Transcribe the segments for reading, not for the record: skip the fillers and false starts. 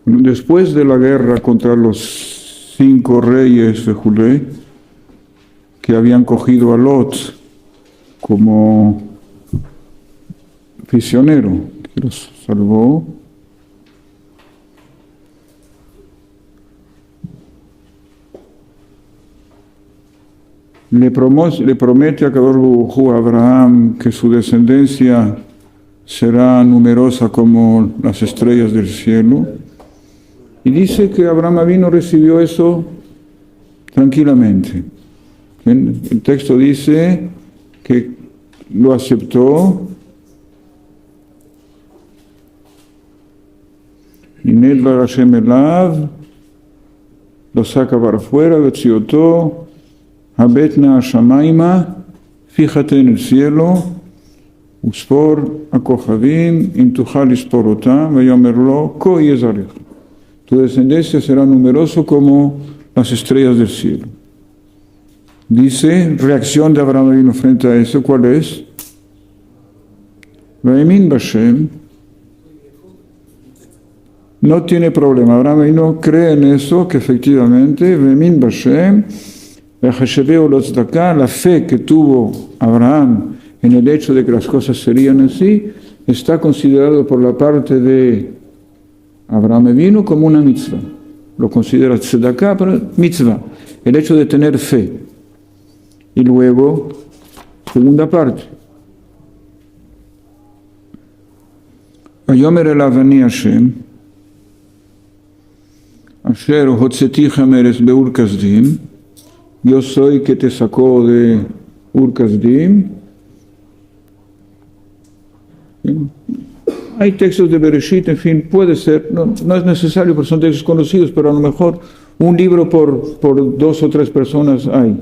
Después de la guerra contra los 5 reyes de Julé, que habían cogido a Lot como prisionero, que los salvó, le promete a Kadosh Baruj Hu a Abraham que su descendencia será numerosa como las estrellas del cielo. Y dice que Abraham Avinu recibió eso tranquilamente. El texto dice que lo aceptó. Y Nedvar Hashem Elav lo saca para afuera, Vetziotó, Habetna Shamaima, fíjate en el cielo, Uspor Akochavim, Intujal Isporotam, Veyomerlo, Ko Yezarech. Tu descendencia será numeroso como las estrellas del cielo. Dice, reacción de Abraham Avinu frente a eso, ¿cuál es? Ve'emin Bashem. No tiene problema. Abraham Avinu cree en eso, que efectivamente, Ve'emin Bashem, la fe que tuvo Abraham en el hecho de que las cosas serían así, está considerado por la parte de Abraham Avinu como una mitzvah. Lo considera tzedakah, pero mitzvah, el hecho de tener fe. Y luego, segunda parte. Vayomer elav ani Hashem, asher hotzeticha meretz be'ur kasdim, yo soy que te sacó de Ur Kasdim. Hay textos de Bereshit, en fin, puede ser, no es necesario porque son textos conocidos, pero a lo mejor un libro por 2 o 3 personas hay.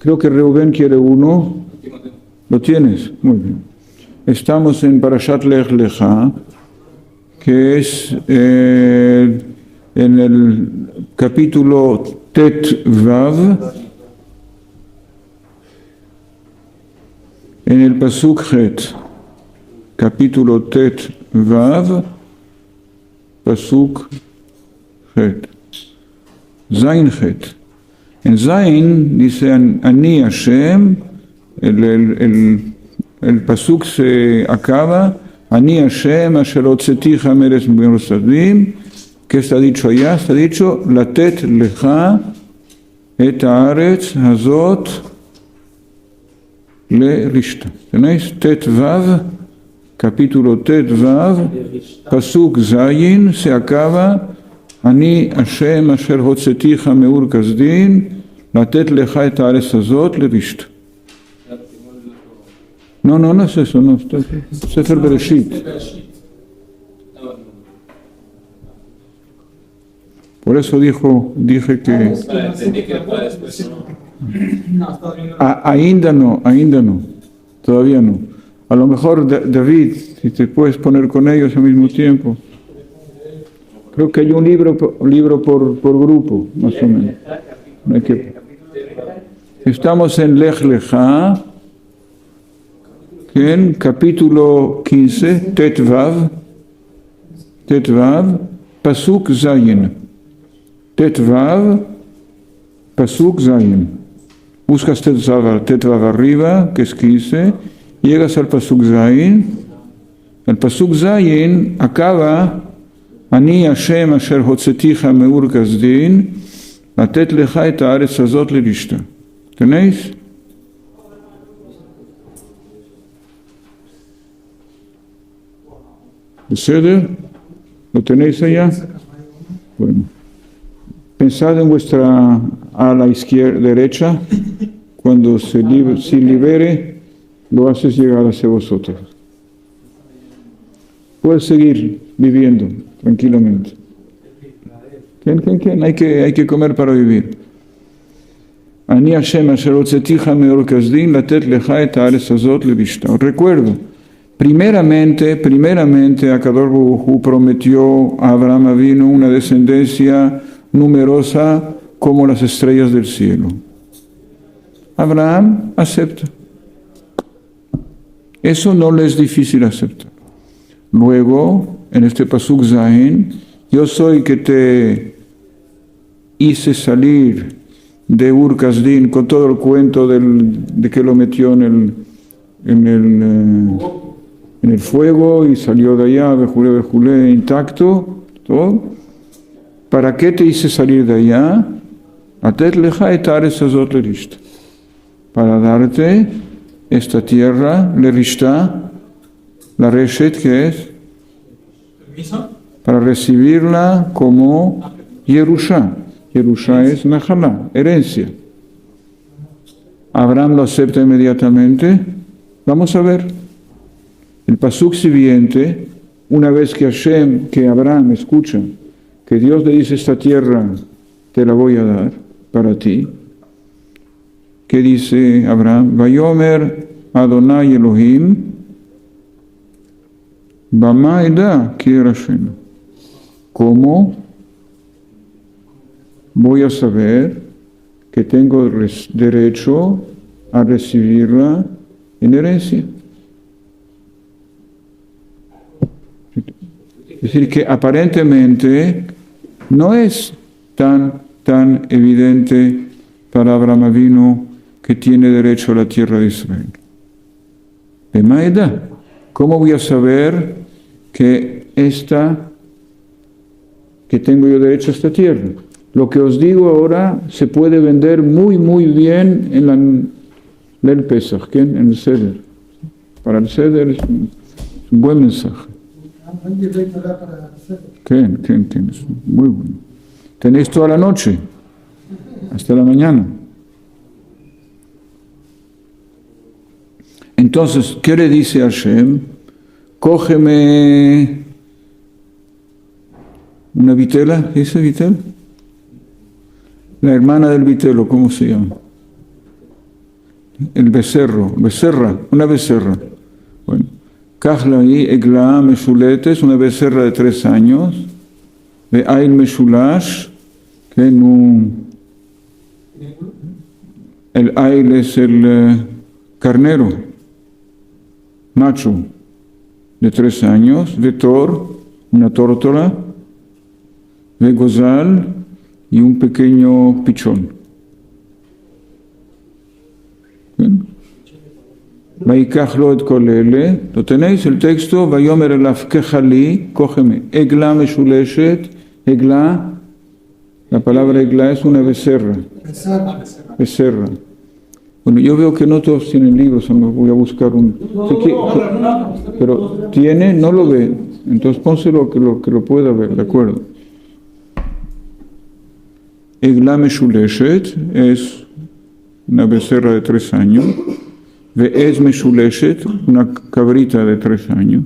Creo que Reuben quiere uno. ¿Lo tienes? Muy bien. Estamos en Parashat Lech Lecha, que es en el capítulo Tet Vav, en el Pasuk Het, capítulo Tet Vav, Pasuk Het, Zain Het. En Zain dice Ani Hashem, el Pasuk se acaba, Ani Hashem, Asher hotzeticha meretz be'ur kasdim. ¿Qué está dicho allá? Está dicho, Latet lecha et haaretz hazot le rishta. ¿Tenéis? Tet Vav, capítulo Tet Vav, Pasuk Zayin, se acaba, Ani Hashem asher hotzeticha me'ur kasdim, Latet lecha et haaretz hazot le rishta. No es eso, no, está Sefer Bereshit. Por eso dije que ainda no, todavía no. A lo mejor David, si te puedes poner con ellos al mismo tiempo. Creo que hay un libro por grupo, más o menos. Estamos en Lech Lecha, en capítulo 15, Tet Vav, Pasuk Zayin. Tet Vav, Pasuk Zayin. Buscas Tet Vav arriba, que es 15, llegas al Pasuk Zayin. El Pasuk Zayin acaba, Ani Hashem asher hotzeticha me'ur kasdim, latet lecha et haaretz hazot lirishta. ¿Tenéis? ¿Beseder? ¿Lo tenéis allá? Bueno. Pensad en vuestra ala derecha, cuando se libere, lo haces llegar hacia vosotros. Puedes seguir viviendo tranquilamente. ¿Quién? Hay que comer para vivir. Ani Hashem asher hotzeticha me'ur kasdim latet lecha et haaretz hazot lirishta. Os recuerdo, primeramente Akadosh Baruj Hu prometió a Abraham Avinu una descendencia numerosa como las estrellas del cielo. Abraham acepta. Eso no le es difícil aceptar. Luego, en este Pasuk Zain, yo soy que te hice salir de Ur Kasdin con todo el cuento de que lo metió en el fuego y salió de allá, Bejulé, intacto, todo. ¿Para qué te hice salir de allá? Atet leja et haaretz hazot lerishta. Para darte esta tierra, lerishta, la reshet, ¿qué es? Para recibirla como Yerusha. Yerusha es Najalá, herencia. Abraham lo acepta inmediatamente. Vamos a ver. El pasuk siguiente, una vez que Abraham escucha que Dios le dice esta tierra te la voy a dar para ti. ¿Qué dice Abraham? Vayomer Adonai Elohim Bama eda kierashenu. ¿Cómo voy a saber que tengo derecho a recibirla en herencia? Es decir, que aparentemente no es tan evidente para Abraham Avinu que tiene derecho a la tierra de Israel. Bema eda. ¿Cómo voy a saber que tengo yo derecho a esta tierra? Lo que os digo ahora se puede vender muy, muy bien en el Pesach, en el Seder. Para el Seder es un buen mensaje. Es muy bueno. Tenéis toda la noche, hasta la mañana. Entonces, ¿qué le dice a Hashem? Cógeme una vitela, ¿dice vitela? La hermana del vitelo, ¿cómo se llama? El becerro, una becerra. Bueno, Kajlaí Egla Meshuletes, una becerra de 3 años. De Ail Meshulash, que el Ail es el carnero, macho, de 3 años. De Tor, una tórtola. De Gozal, y un pequeño pichón. Vaikachlo et kolele, lo tenéis el texto, Vayomer elaf kejali, cógeme, Egla meshuleshet, Egla, la palabra Egla es una becerra. Becerra. Bueno, yo veo que no todos tienen libros, voy a buscar un. Pero tiene, no lo ve, entonces pónselo que lo pueda ver, ¿de acuerdo? Egla Meshuleshet es una becerra de 3 años. Ve'ez Meshuleshet, una cabrita de 3 años.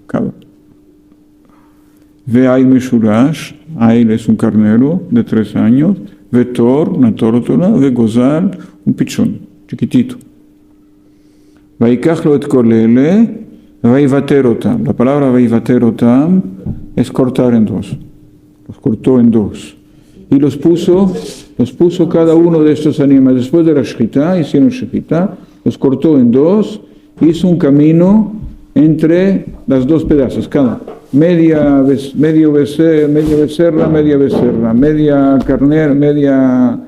Cabra. Ve'ay Meshulash, Ail es un carnero de 3 años. Ve'tor, una tórtola. Ve'gozal, un pichón, chiquitito. Vaikachlo et kolele, vaivater otam. La palabra vaivater otam es cortar en 2. Los cortó en 2. Y los puso cada uno de estos animales. Después de la shechita, hicieron shechita, los cortó en 2, hizo un camino entre las 2 pedazos, cada media becerra, media carnera, media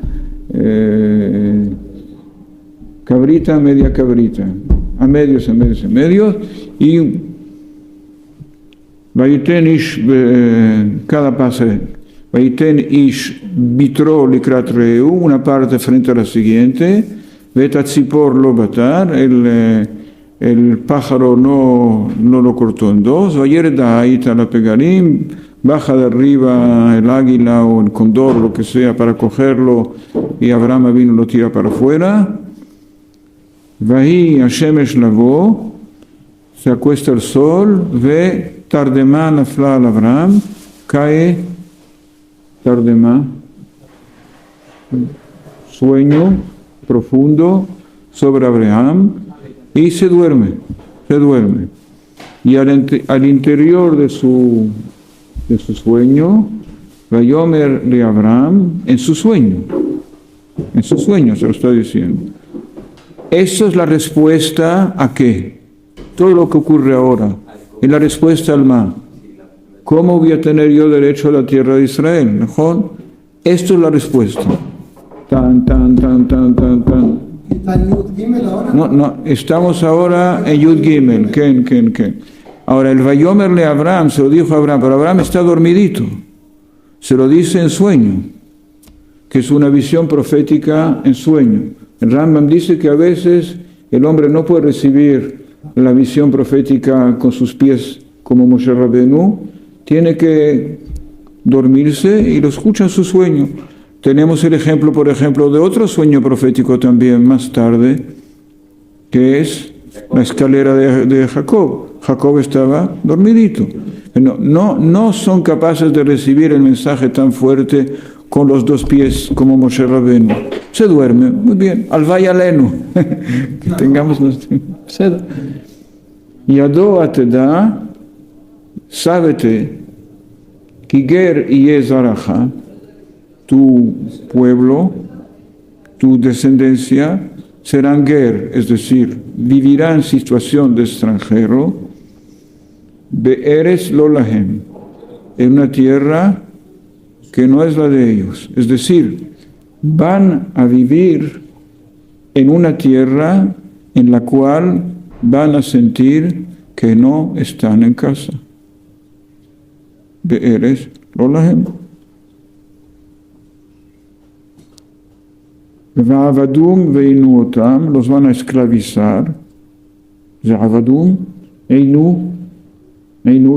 cabrita, media cabrita, a medios, y Vaiten ish, cada pase, Vaiten ish bitro likrat reu, una parte frente a la siguiente, Vetatzipor lo batar, el pájaro no lo cortó en 2, Vayerda aita la pegarim, baja de arriba el águila o el cóndor, lo que sea, para cogerlo, y Abraham vino y lo tira para afuera. Vahi Hashemesh lavó, se acuesta el sol, ve Tardemá nafla al Abraham, cae Tardemá, sueño profundo sobre Abraham, y se duerme. Y al interior de su sueño, Vayomer le Abraham, en su sueño se lo está diciendo. Eso es la respuesta a qué. Todo lo que ocurre ahora es la respuesta al Ma. ¿cómo voy a tener yo derecho a la tierra de Israel? Mejor, esto es la respuesta. Tan. ¿Está en Yud Gimel ahora? No, estamos ahora en Yud Gimel. Ken. Ahora, el Vayomer le Abraham, se lo dijo a Abraham, pero Abraham está dormidito. Se lo dice en sueño, que es una visión profética en sueño. El Rambam dice que a veces el hombre no puede recibir la visión profética con sus pies como Moshe Rabbeinu, tiene que dormirse y lo escucha en su sueño. Tenemos el ejemplo, por ejemplo, de otro sueño profético también más tarde, que es la escalera de Jacob. Jacob estaba dormidito. No son capaces de recibir el mensaje tan fuerte con los dos pies como Moshe Rabbeinu. Se duerme, muy bien, al vayaleno, que tengamos nuestro... Yado ateda, sábete, Kiger y Zaraja, tu pueblo, tu descendencia, serán ger, es decir, vivirán en situación de extranjero, be'eres lo lahem, en una tierra que no es la de ellos. Es decir, van a vivir en una tierra en la cual van a sentir que no están en casa. Be'eres lo lahem. Va'avadum ve'inu otam, los van a esclavizar. Za'avadum, einu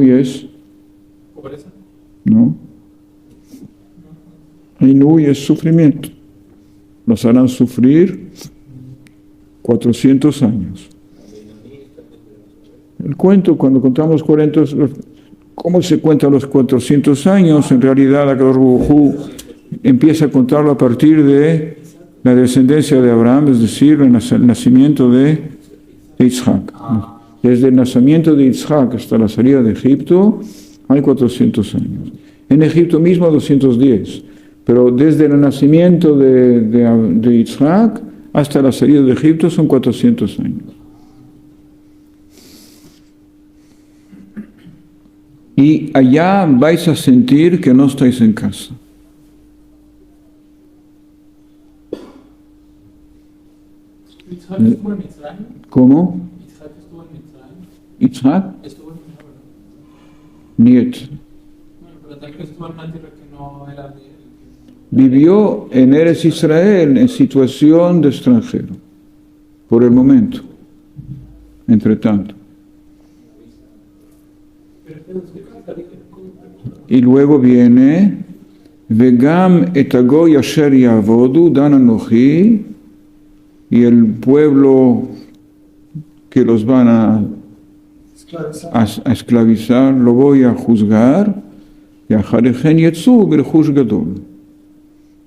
es, ¿no? Einu es sufrimiento. Los harán sufrir 400 años. El cuento, cuando contamos 40, ¿cómo se cuentan los 400 años? En realidad, HaKadosh Baruj Hu empieza a contarlo a partir de la descendencia de Abraham, es decir, el nacimiento de Yitzhak. Desde el nacimiento de Yitzhak hasta la salida de Egipto hay 400 años. En Egipto mismo 210, pero desde el nacimiento de Yitzhak hasta la salida de Egipto son 400 años. Y allá vais a sentir que no estáis en casa. ¿Cómo? ¿Yitzhak? Niet. Vivió en Eretz Israel en situación de extranjero, por el momento, entre tanto. Y luego viene Vegam etagoy asher yavodu dan anochi, y el pueblo que los van a esclavizar, lo voy a juzgar,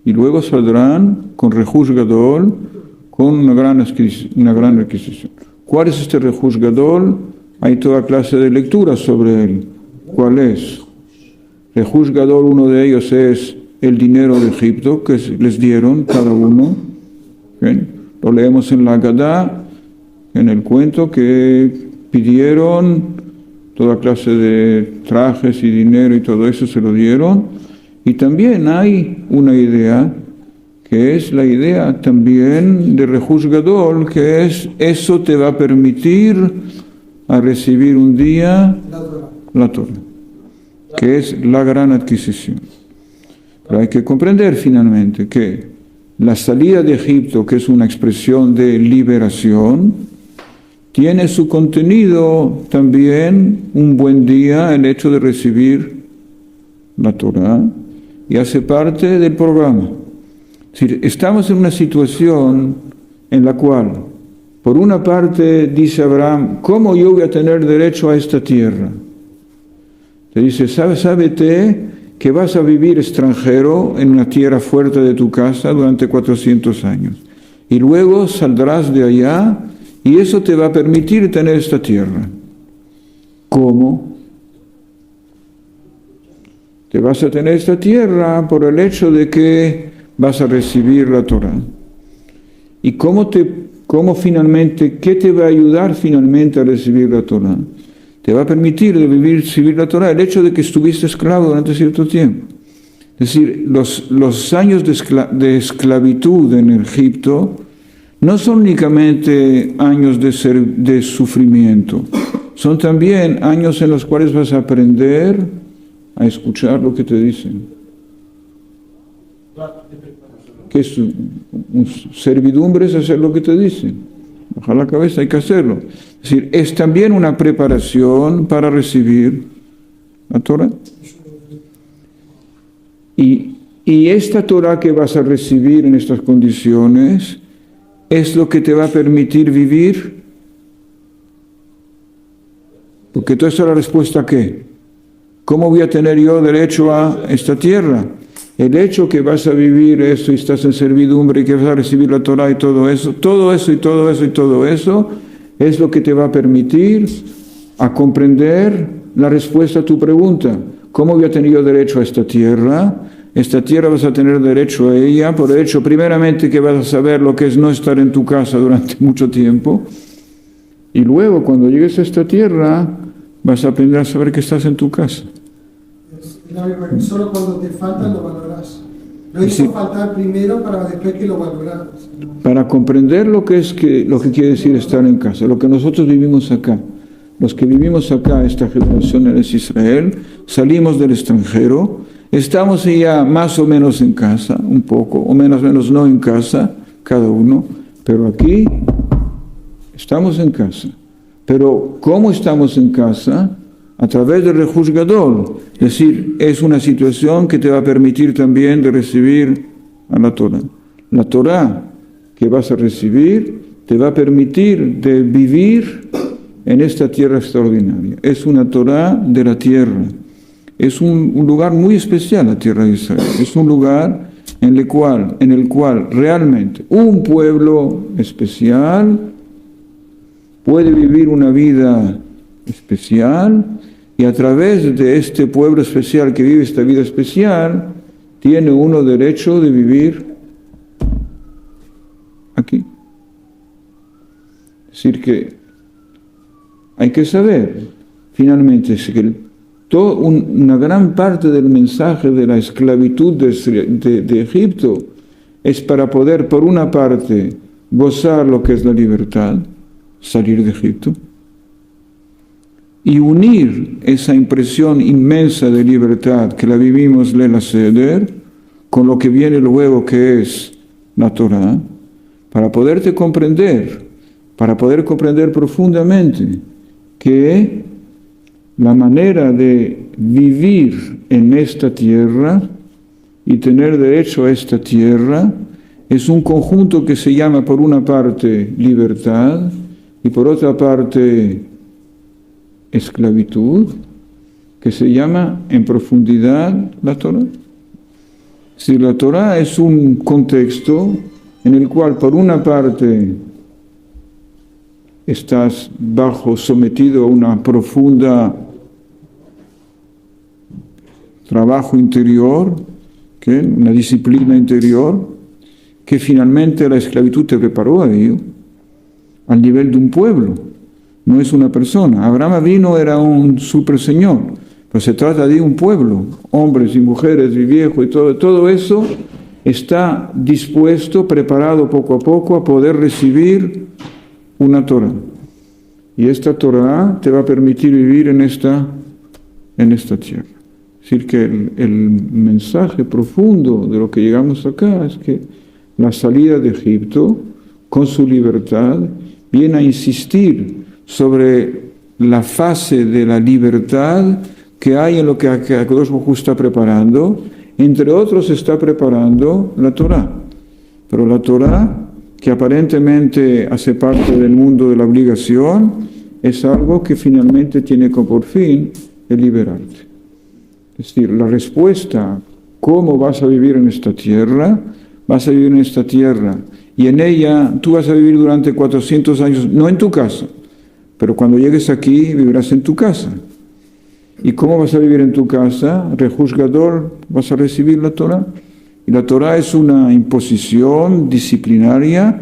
y luego saldrán con rehush gadol, con una gran requisición. ¿Cuál es este rehush gadol? Hay toda clase de lecturas sobre él. ¿Cuál es? Rehush gadol, uno de ellos es el dinero de Egipto que les dieron cada uno. ¿Bien? Lo leemos en la Agadá, en el cuento, que pidieron toda clase de trajes y dinero y todo eso se lo dieron. Y también hay una idea, que es la idea también de Rehush Gadol, que es eso te va a permitir a recibir un día la Torah, que es la gran adquisición. Pero hay que comprender finalmente que la salida de Egipto, que es una expresión de liberación, tiene su contenido también un buen día el hecho de recibir la Torah y hace parte del programa. Es decir, estamos en una situación en la cual, por una parte, dice Abraham, ¿cómo yo voy a tener derecho a esta tierra? Te dice, sábete que vas a vivir extranjero en una tierra fuerte de tu casa durante 400 años. Y luego saldrás de allá y eso te va a permitir tener esta tierra. ¿Cómo? Te vas a tener esta tierra por el hecho de que vas a recibir la Torah. ¿Y cómo finalmente, qué te va a ayudar finalmente a recibir la Torah? te va a permitir recibir la Torah el hecho de que estuviste esclavo durante cierto tiempo. Es decir, los años de esclavitud en Egipto no son únicamente años de sufrimiento, son también años en los cuales vas a aprender a escuchar lo que te dicen. Que es servidumbre, es hacer lo que te dicen. Bajar la cabeza, hay que hacerlo. Es decir, es también una preparación para recibir la Torah. Y esta Torah que vas a recibir en estas condiciones es lo que te va a permitir vivir. Porque toda esa es la respuesta a ¿qué? ¿Cómo voy a tener yo derecho a esta tierra? El hecho que vas a vivir eso y estás en servidumbre y que vas a recibir la Torah y todo eso es lo que te va a permitir a comprender la respuesta a tu pregunta. ¿Cómo voy a tener yo derecho a esta tierra? Esta tierra vas a tener derecho a ella por el hecho primeramente que vas a saber lo que es no estar en tu casa durante mucho tiempo y luego cuando llegues a esta tierra vas a aprender a saber que estás en tu casa. Solo cuando te falta lo valoras. No hizo faltar primero para después que lo valoras. Para comprender lo que quiere decir estar en casa, lo que nosotros vivimos acá. Los que vivimos acá, esta generación en Israel, salimos del extranjero, estamos ya más o menos en casa, un poco, o menos no en casa, cada uno, pero aquí estamos en casa. Pero ¿cómo estamos en casa? A través del Rehush Gadol, es decir, es una situación que te va a permitir también de recibir a la Torah. La Torah que vas a recibir te va a permitir de vivir en esta tierra extraordinaria. Es una Torah de la tierra. Es un lugar muy especial, la tierra de Israel. Es un lugar en el cual realmente un pueblo especial puede vivir una vida especial y a través de este pueblo especial que vive esta vida especial tiene uno derecho de vivir aquí. Es decir que hay que saber finalmente que una gran parte del mensaje de la esclavitud de Egipto es para poder por una parte gozar lo que es la libertad, salir de Egipto, y unir esa impresión inmensa de libertad que la vivimos Leil Seder con lo que viene luego que es la Torah, para poder comprender profundamente que la manera de vivir en esta tierra y tener derecho a esta tierra es un conjunto que se llama por una parte libertad y por otra parte esclavitud, que se llama en profundidad la Torah. Si la Torah es un contexto en el cual por una parte estás sometido a una profunda trabajo interior, una disciplina interior, que finalmente la esclavitud te preparó a ello, al nivel de un pueblo. No es una persona. Abraham Avinu era un super señor, pero se trata de un pueblo, hombres y mujeres y viejos y todo eso está dispuesto, preparado poco a poco a poder recibir una Torah. Y esta Torah te va a permitir vivir en esta tierra. Es decir, que el mensaje profundo de lo que llegamos acá es que la salida de Egipto, con su libertad, viene a insistir sobre la fase de la libertad que hay en lo que Akadosh Baruj Hu está preparando. Entre otros está preparando la Torah. Pero la Torah, que aparentemente hace parte del mundo de la obligación, es algo que finalmente tiene por fin el liberarte. Es decir, la respuesta, ¿cómo vas a vivir en esta tierra? Vas a vivir en esta tierra y en ella tú vas a vivir durante 400 años, no en tu casa, pero cuando llegues aquí vivirás en tu casa. ¿Y cómo vas a vivir en tu casa? Rehush Gadol, vas a recibir la Torah. Y la Torah es una imposición disciplinaria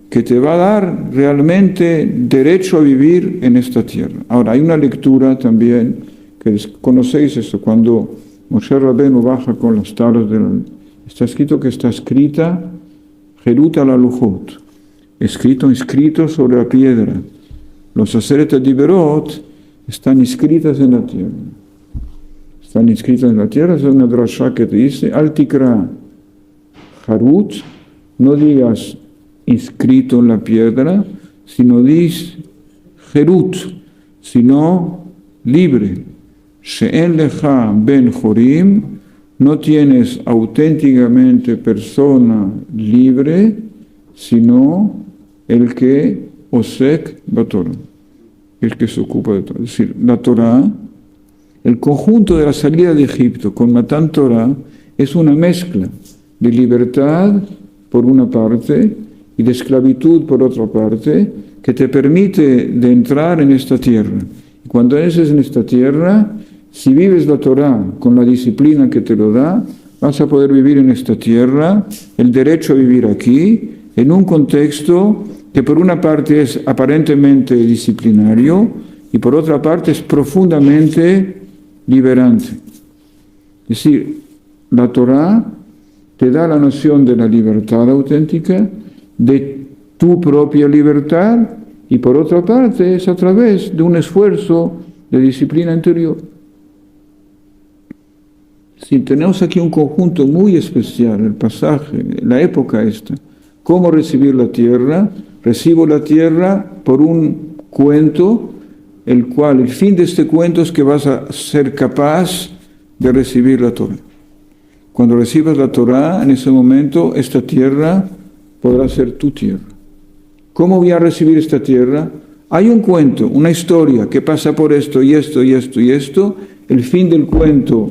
que te va a dar realmente derecho a vivir en esta tierra. Ahora, hay una lectura también, que conocéis esto, cuando Moshe Rabbeinu baja con las tablas está escrito que está escrita Jerut al Aluhot, escrito sobre la piedra. Los Aseret Diberot están inscritas en la tierra. Están inscritas en la tierra, es una drasha que te dice, Al Tikra Harut, no digas inscrito en la piedra, sino dices Jerut, sino libre. She'en lecha ben jorim, no tienes auténticamente persona libre, sino el que osek batorah, el que se ocupa de todo. Es decir, la Torah, el conjunto de la salida de Egipto con Matan Torah es una mezcla de libertad por una parte y de esclavitud por otra parte, que te permite de entrar en esta tierra. Y cuando entres en esta tierra, si vives la Torah con la disciplina que te lo da, vas a poder vivir en esta tierra, el derecho a vivir aquí, en un contexto que por una parte es aparentemente disciplinario y por otra parte es profundamente liberante. Es decir, la Torah te da la noción de la libertad auténtica, de tu propia libertad, y por otra parte es a través de un esfuerzo de disciplina interior. Si tenemos aquí un conjunto muy especial, el pasaje, la época esta, cómo recibir la tierra. Recibo la tierra por un cuento, el fin de este cuento es que vas a ser capaz de recibir la Torah. Cuando recibas la Torah, en ese momento, esta tierra podrá ser tu tierra. ¿Cómo voy a recibir esta tierra? Hay un cuento, una historia que pasa por esto y esto y esto y esto. El fin del cuento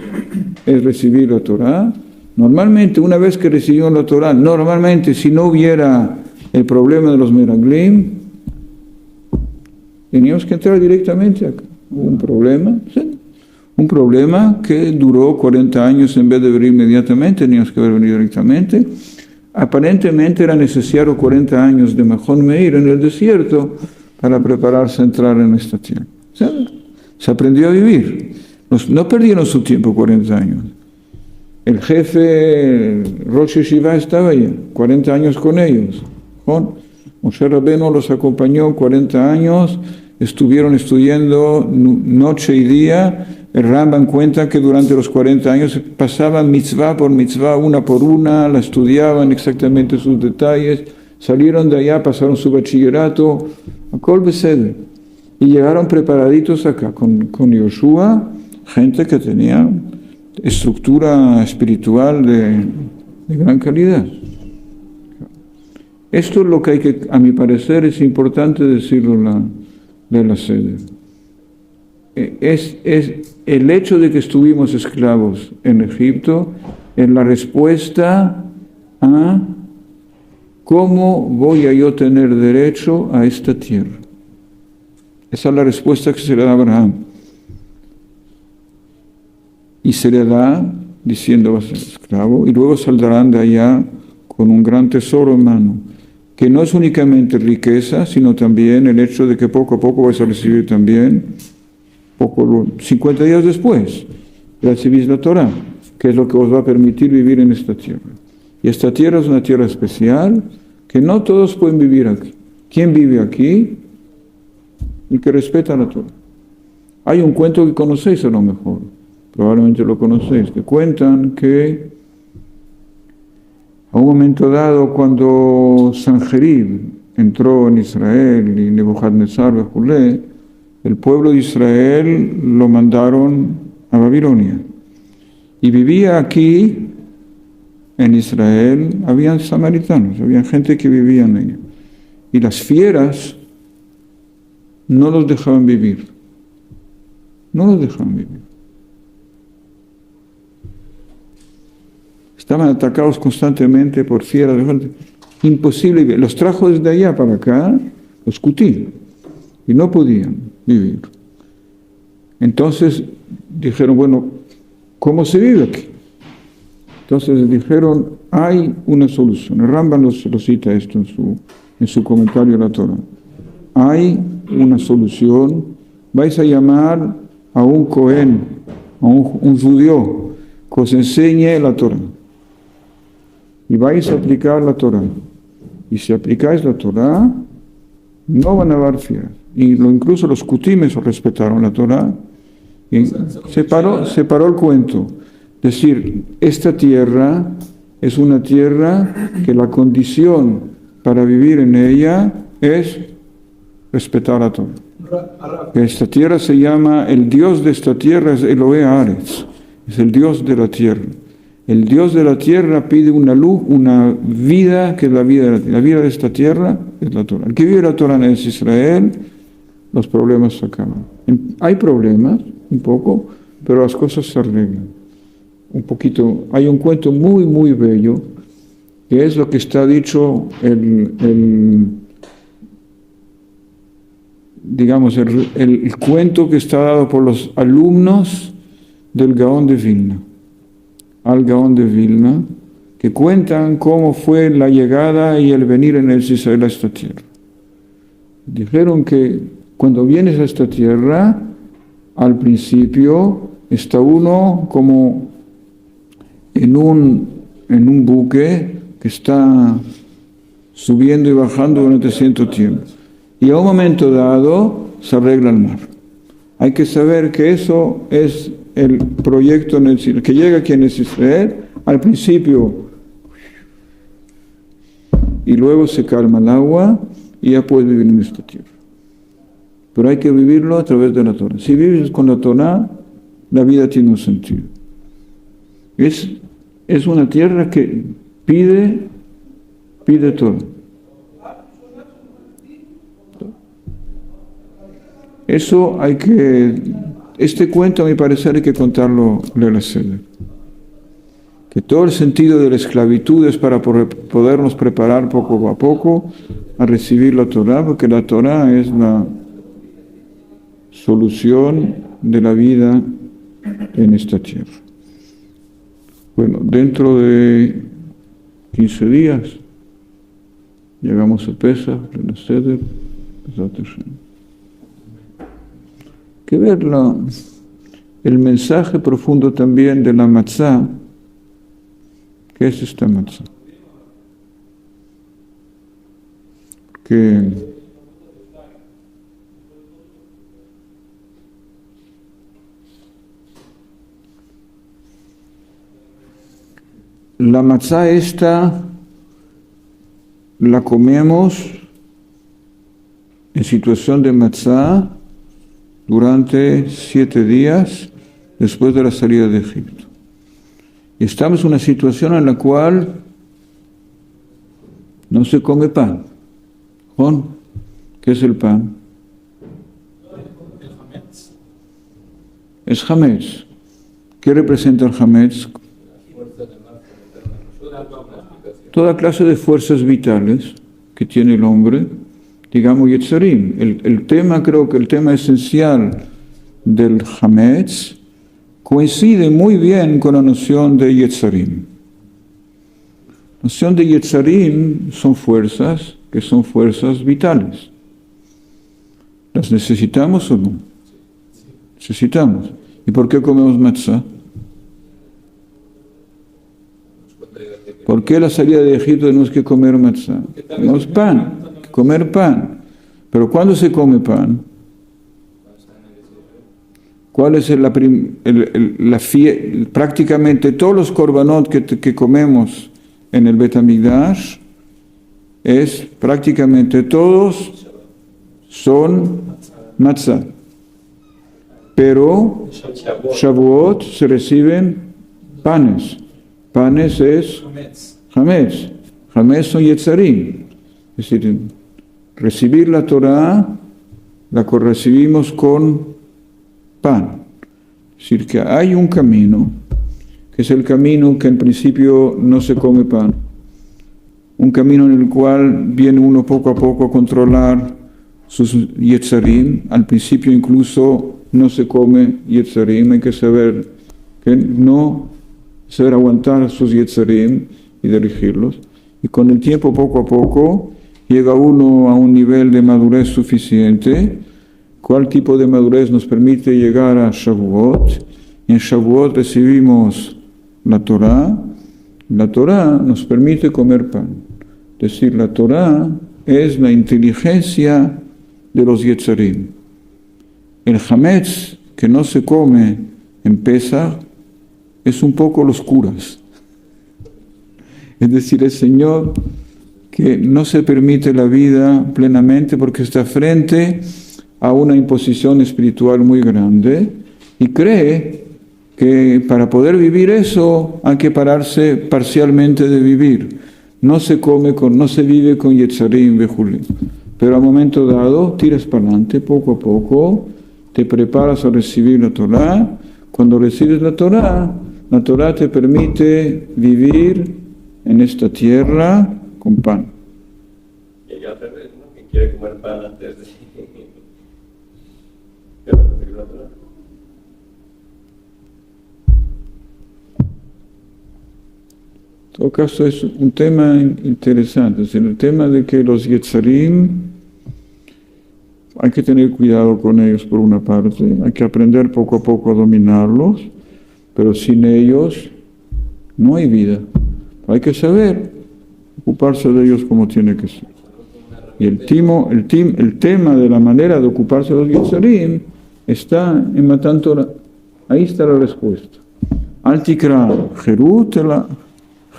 es recibir la Torah. Normalmente, una vez que recibimos la Torah, normalmente si no hubiera el problema de los meraglim, teníamos que entrar directamente acá. Hubo un problema, ¿sí? Un problema que duró 40 años en vez de venir inmediatamente, teníamos que haber venido directamente. Aparentemente era necesario 40 años de Mejón Meir en el desierto para prepararse a entrar en esta tierra. Se aprendió a vivir. No perdieron su tiempo 40 años. El jefe, Rosh Yeshiva, estaba allá, 40 años con ellos. Moshe Rabbeinu los acompañó 40 años, estuvieron estudiando noche y día. El Rambam cuenta que durante los 40 años pasaban mitzvah por mitzvah, una por una, la estudiaban exactamente sus detalles, salieron de allá, pasaron su bachillerato, a Kol Beseder, y llegaron preparaditos acá con Yoshua, gente que tenía estructura espiritual de gran calidad. Esto es lo que hay que, a mi parecer, es importante decirlo de la sede. Es el hecho de que estuvimos esclavos en Egipto, es la respuesta a cómo voy a yo tener derecho a esta tierra. Esa es la respuesta que se le da a Abraham. Y se le da diciendo va a ser esclavo, y luego saldrán de allá con un gran tesoro en mano, que no es únicamente riqueza, sino también el hecho de que poco a poco vais a recibir también 50 días después, recibís la Torah, que es lo que os va a permitir vivir en esta tierra. Y esta tierra es una tierra especial, que no todos pueden vivir aquí. ¿Quién vive aquí? El que respeta la Torah. Hay un cuento que conocéis a lo mejor, probablemente lo conocéis, que cuentan que a un momento dado, cuando Sanjerib entró en Israel y Nebuchadnezzar Bejulé, el pueblo de Israel lo mandaron a Babilonia. Y vivía aquí, en Israel, habían samaritanos, había gente que vivía en ella. Y las fieras no los dejaban vivir. No los dejaban vivir. Estaban atacados constantemente por fieras. Imposible vivir. Los trajo desde allá para acá, los cutí. Y no podían vivir. Entonces dijeron, bueno, ¿cómo se vive aquí? Entonces dijeron, hay una solución. El Rambam lo cita esto en su comentario a la Torah. Hay una solución. Vais a llamar a un Cohen, a un judío, que os enseñe la Torah. Y vais a aplicar la Torah. Y si aplicáis la Torah, no van a dar fiar. Y incluso los kutimes respetaron la Torah. Y se paró el cuento. Es decir, esta tierra es una tierra que la condición para vivir en ella es respetar a Torah. Esta tierra se llama, el Dios de esta tierra es Elohe Haaretz, es el Dios de la tierra. El Dios de la tierra pide una luz, una vida, que es la vida de la tierra. La vida de esta tierra es la Torah. El que vive la Torah en Israel, los problemas se acaban. Hay problemas, un poco, pero las cosas se arreglan. Un poquito, hay un cuento muy, muy bello, que es lo que está dicho el cuento que está dado por los alumnos del Gaón de Vilna, al Gaón de Vilna, que cuentan cómo fue la llegada y el venir en Israel a esta tierra. Dijeron que cuando vienes a esta tierra, al principio está uno como en un buque que está subiendo y bajando durante cierto tiempo. Y a un momento dado se arregla el mar. Hay que saber que eso es el proyecto en el que llega aquí en Israel, al principio, y luego se calma el agua y ya puedes vivir en esta tierra. Pero hay que vivirlo a través de la Torah. Si vives con la Torah, la vida tiene un sentido. Es una tierra que pide todo. Eso este cuento a mi parecer hay que contarlo en la sede. Que todo el sentido de la esclavitud es para podernos preparar poco a poco a recibir la Torah, porque la Torah es la solución de la vida en esta tierra. Bueno, dentro de 15 días llegamos a Pesach, en la sede, que ver el mensaje profundo también de la matzá. ¿Qué es esta matzá? Que la matzá esta la comemos en situación de matzá durante 7 días después de la salida de Egipto. Y estamos en una situación en la cual no se come pan. ¿Jon? ¿Qué es el pan? Es hametz. ¿Qué representa el hametz? Toda clase de fuerzas vitales que tiene el hombre, digamos Yetzarim. Creo que el tema esencial del hametz coincide muy bien con la noción de Yetzarim. La noción de Yetzarim son fuerzas que son fuerzas vitales. ¿Las necesitamos o no? Necesitamos. ¿Y por qué comemos matzá? ¿Por qué la salida de Egipto tenemos que comer matzá? No es pan, comer pan. Pero ¿cuándo se come pan? ¿Cuál es prácticamente todos los korbanot que comemos en el Bet HaMikdash, prácticamente todos son matzá. Pero Shavuot se reciben panes. Panes es hametz. Hametz son yetzarim. Es decir, recibir la Torah la recibimos con pan. Es decir, que hay un camino, que es el camino que en principio no se come pan. Un camino en el cual viene uno poco a poco a controlar sus yetzarim. Al principio incluso no se come yetzarim, hay que saber aguantar sus yetzarim y dirigirlos. Y con el tiempo, poco a poco, llega uno a un nivel de madurez suficiente. ¿Cuál tipo de madurez nos permite llegar a Shavuot? En Shavuot recibimos la Torah. La Torah nos permite comer pan. Es decir, la Torah es la inteligencia de los Yetzarim. El Hametz, que no se come en Pesach, es un poco los curas. Es decir, el Señor que no se permite la vida plenamente porque está frente a una imposición espiritual muy grande y cree que para poder vivir eso hay que pararse parcialmente de vivir. No se vive con Yetzarim Bejulim. Pero a momento dado, tiras para adelante, poco a poco, te preparas a recibir la Torah. Cuando recibes la Torah te permite vivir en esta tierra con pan. Y yo al revés, ¿no? Que quiere comer pan antes de recibir la Torah. En todo caso es un tema interesante, es el tema de que los Yetzarim hay que tener cuidado con ellos por una parte, hay que aprender poco a poco a dominarlos, pero sin ellos no hay vida. Hay que saber ocuparse de ellos como tiene que ser. Y el tema de la manera de ocuparse de los Yetzarim está en Matan Torah. Ahí está la respuesta. Al Tikra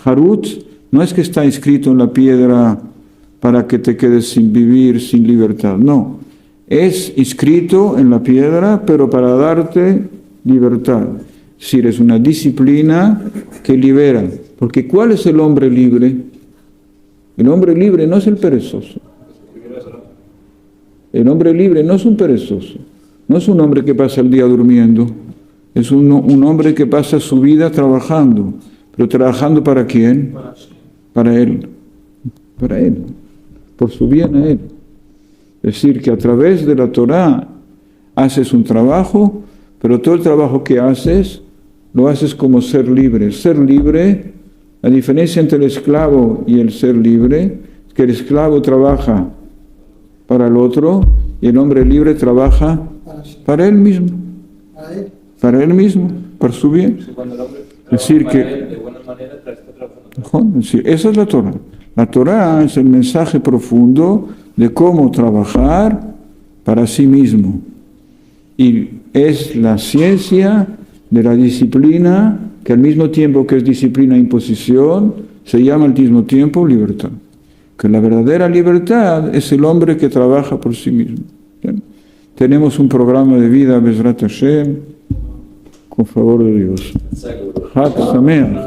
Harut no es que está escrito en la piedra para que te quedes sin vivir, sin libertad. No, es escrito en la piedra, pero para darte libertad. Es decir, es una disciplina que libera. Porque ¿cuál es el hombre libre? El hombre libre no es el perezoso. El hombre libre no es un perezoso. No es un hombre que pasa el día durmiendo. Es un hombre que pasa su vida trabajando. ¿Pero trabajando para quién? Para él. Para él. Por su bien a él. Es decir, que a través de la Torah haces un trabajo, pero todo el trabajo que haces, lo haces como ser libre. Ser libre, la diferencia entre el esclavo y el ser libre, es que el esclavo trabaja para el otro y el hombre libre trabaja para él mismo. Para él mismo, para su bien. Es decir, que de buena manera está trabajando. esa es la Torah. La Torah es el mensaje profundo de cómo trabajar para sí mismo. Y es la ciencia de la disciplina, que al mismo tiempo que es disciplina e imposición, se llama al mismo tiempo libertad. Que la verdadera libertad es el hombre que trabaja por sí mismo. ¿Bien? Tenemos un programa de vida, Bezrat Hashem, con favor de Dios. Chag Sameach.